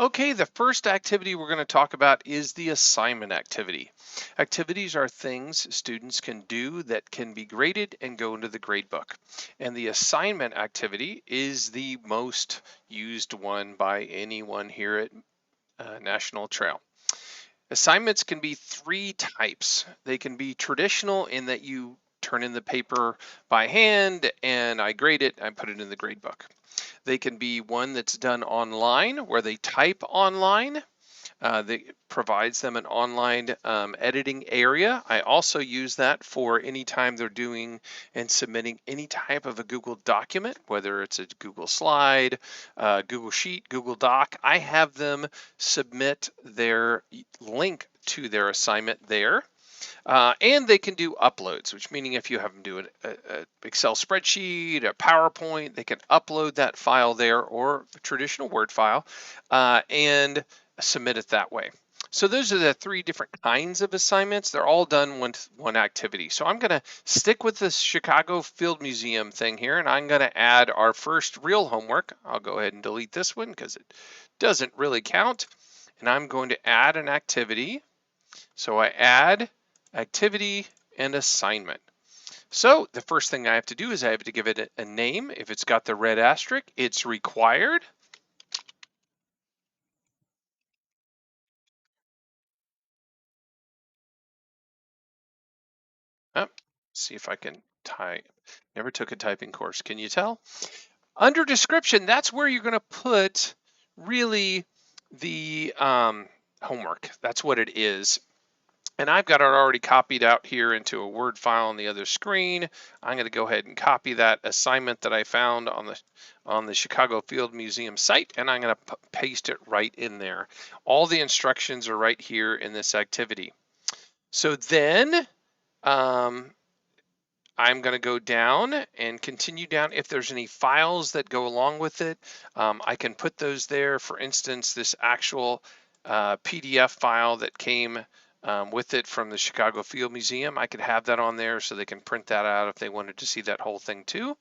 Okay, the first activity we're going to talk about is the assignment activity. Activities are things students can do that can be graded and go into the grade book. And the assignment activity is the most used one by anyone here at National Trail. Assignments can be three types. They can be traditional in that you turn in the paper by hand and I grade it, I put it in the grade book. They can be one that's done online where they type online. That provides them an online editing area. I also use that for any time they're doing and submitting any type of a Google document, whether it's a Google slide, Google Sheet, Google Doc. I have them submit their link to their assignment there. And they can do uploads, which meaning if you have them do an Excel spreadsheet, a PowerPoint, they can upload that file there or a traditional Word file and submit it that way. So those are the three different kinds of assignments. They're all done with one activity. So I'm going to stick with this Chicago Field Museum thing here, and I'm going to add our first real homework. I'll go ahead and delete this one because it doesn't really count. And I'm going to add an activity. So I add activity and assignment. So the first thing I have to do is I have to give it a name. If it's got the red asterisk, it's required. Oh, see if I can type. Never took a typing course. Can you tell? Under description, that's where you're going to put really the homework. That's what it is. And I've got it already copied out here into a Word file on the other screen. I'm going to go ahead and copy that assignment that I found on the Chicago Field Museum site, and I'm going to paste it right in there. All the instructions are right here in this activity. So then I'm going to go down and continue down. If there's any files that go along with it, I can put those there. For instance, this actual PDF file that came with it from the Chicago Field Museum, I could have that on there so they can print that out if they wanted to see that whole thing too.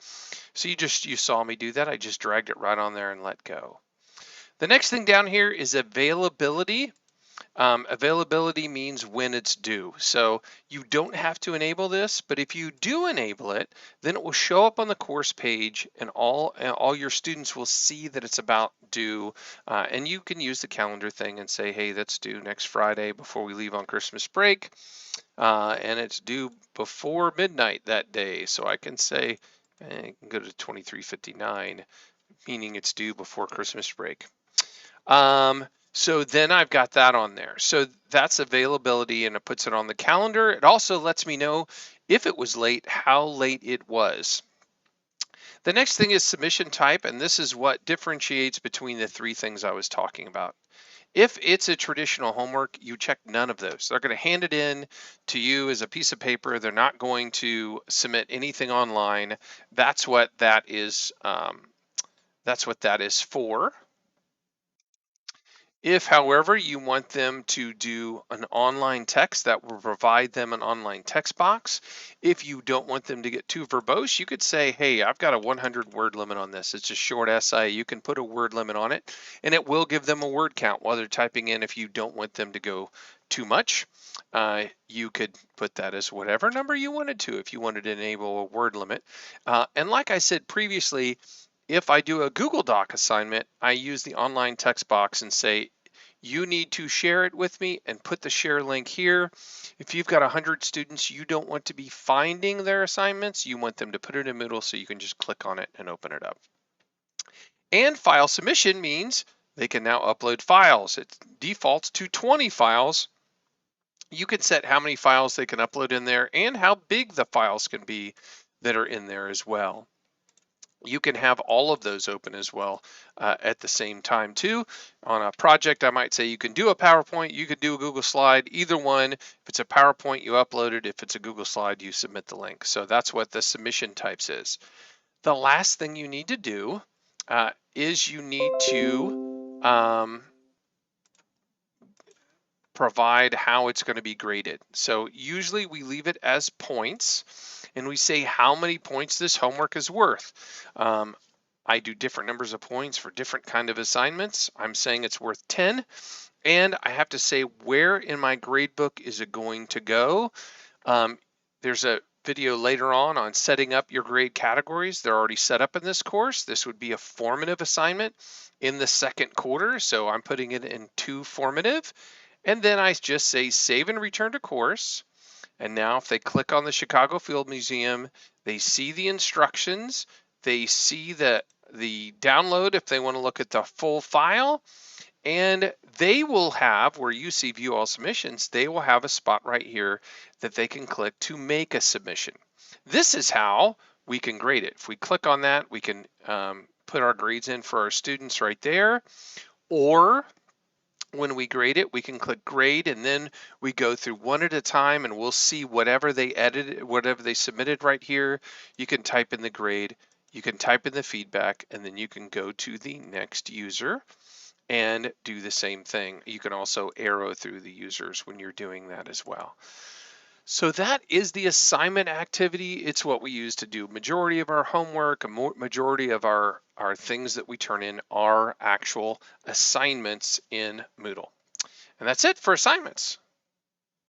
So you saw me do that. I just dragged it right on there and let go. The next thing down here is availability. Availability means when it's due. So you don't have to enable this, but if you do enable it, then it will show up on the course page and all your students will see that it's about due. And you can use the calendar thing and say, hey, that's due next Friday before we leave on Christmas break. And it's due before midnight that day. So I can say, I can go to 23:59, meaning it's due before Christmas break. So then I've got that on there. So that's availability and it puts it on the calendar. It also lets me know if it was late, how late it was. The next thing is submission type, and this is what differentiates between the three things I was talking about. If it's a traditional homework, you check none of those. They're going to hand it in to you as a piece of paper. They're not going to submit anything online. That's what that is. That's what that is for. If, however, you want them to do an online text, that will provide them an online text box. If you don't want them to get too verbose, you could say, hey, I've got a 100 word limit on this. It's a short essay. You can put a word limit on it, and it will give them a word count while they're typing in. If you don't want them to go too much, you could put that as whatever number you wanted to if you wanted to enable a word limit. And like I said previously, if I do a Google Doc assignment, I use the online text box and say, you need to share it with me and put the share link here. If you've got 100 students, you don't want to be finding their assignments. You want them to put it in Moodle so you can just click on it and open it up. And file submission means they can now upload files. It defaults to 20 files. You can set how many files they can upload in there and how big the files can be that are in there as well. You can have all of those open as well at the same time too. On a project, I might say you can do a PowerPoint, you could do a Google slide, either one. If it's a PowerPoint, you upload it. If it's a Google slide, you submit the link. So that's what the submission types is. The last thing you need to do is you need to provide how it's going to be graded. So usually we leave it as points and we say how many points this homework is worth. I do different numbers of points for different kind of assignments. I'm saying it's worth 10. And I have to say where in my grade book is it going to go. There's a video later on setting up your grade categories. They're already set up in this course. This would be a formative assignment in the second quarter. So I'm putting it into formative. And then I just say save and return to course. And now if they click on the Chicago Field Museum, they see the instructions, they see the download if they want to look at the full file, and they will have, where you see view all submissions, they will have a spot right here that they can click to make a submission. This is how we can grade it. If we click on that, we can put our grades in for our students right there. Or when we grade it, we can click grade, and then we go through one at a time, and we'll see whatever they edited, whatever they submitted right here. You can type in the grade, you can type in the feedback, and then you can go to the next user and do the same thing. You can also arrow through the users when you're doing that as well. So that is the assignment activity. It's what we use to do majority of our homework, a majority of our things that we turn in are actual assignments in Moodle. And that's it for assignments.